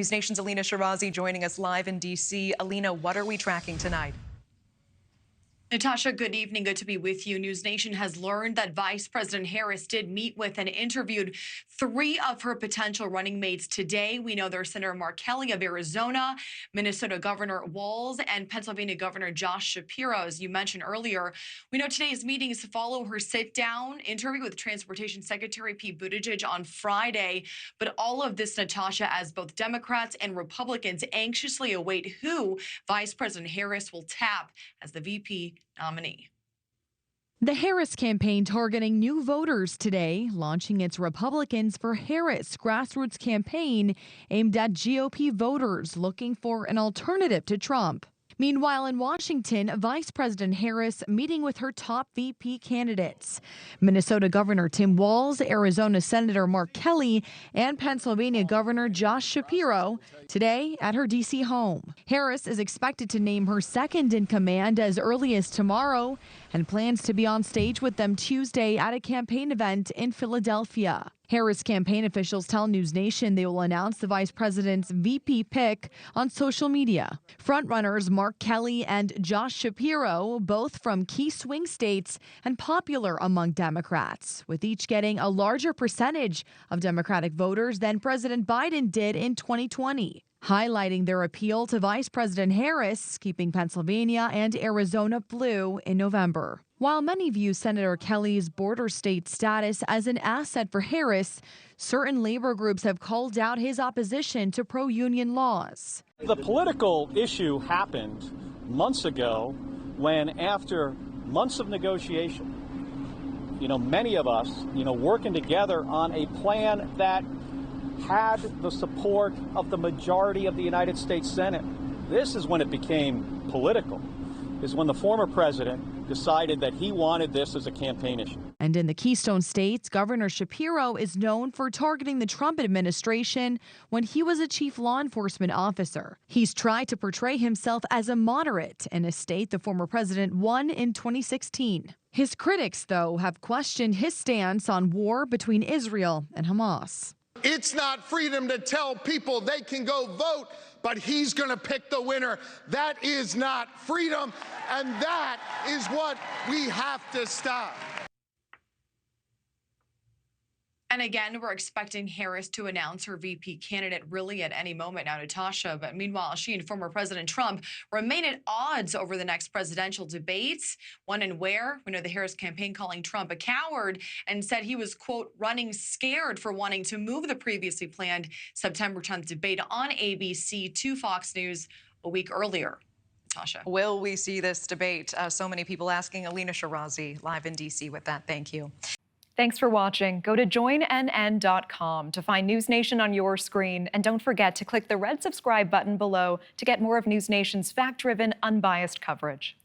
NewsNation's Elina Shirazi joining us live in D.C. Elina, what are we tracking tonight? Natasha, good evening. Good to be with you. NewsNation has learned that Vice President Harris did meet with and interviewed 3 of her potential running mates today. We know there's Senator Mark Kelly of Arizona, Minnesota Governor Walz, and Pennsylvania Governor Josh Shapiro, as you mentioned earlier. We know today's meetings follow her sit-down interview with Transportation Secretary Pete Buttigieg on Friday. But all of this, Natasha, as both Democrats and Republicans anxiously await who Vice President Harris will tap as the VP nominee. The Harris campaign targeting new voters today, launching its Republicans for Harris grassroots campaign aimed at GOP voters looking for an alternative to Trump. Meanwhile, in Washington, Vice President Harris meeting with her top VP candidates, Minnesota Governor Tim Walz, Arizona Senator Mark Kelly, and Pennsylvania Governor Josh Shapiro, today at her D.C. home. Harris is expected to name her second in command as early as tomorrow and plans to be on stage with them Tuesday at a campaign event in Philadelphia. Harris campaign officials tell NewsNation they will announce the vice president's VP pick on social media. Frontrunners Mark Kelly and Josh Shapiro, both from key swing states and popular among Democrats, with each getting a larger percentage of Democratic voters than President Biden did in 2020. Highlighting their appeal to Vice President Harris, keeping Pennsylvania and Arizona blue in November. While many view Senator Kelly's border state status as an asset for Harris, certain labor groups have called out his opposition to pro-union laws. The political issue happened months ago when, after months of negotiation, many of us, working together on a plan that had the support of the majority of the United States Senate. This is when it became political, is when the former president decided that he wanted this as a campaign issue. And in the Keystone states, Governor Shapiro is known for targeting the Trump administration when he was a chief law enforcement officer. He's tried to portray himself as a moderate in a state the former president won in 2016. His critics, though, have questioned his stance on war between Israel and Hamas. It's not freedom to tell people they can go vote, but he's going to pick the winner. That is not freedom, and that is what we have to stop. And again, we're expecting Harris to announce her VP candidate really at any moment now, Natasha. But meanwhile, she and former President Trump remain at odds over the next presidential debates. When and where? We know the Harris campaign calling Trump a coward and said he was, quote, running scared for wanting to move the previously planned September 10th debate on ABC to Fox News a week earlier. Natasha. Will we see this debate? So many people asking. Elina Shirazi live in D.C. with that. Thank you. Thanks for watching. Go to joinnn.com to find NewsNation on your screen. And don't forget to click the red subscribe button below to get more of NewsNation's fact-driven, unbiased coverage.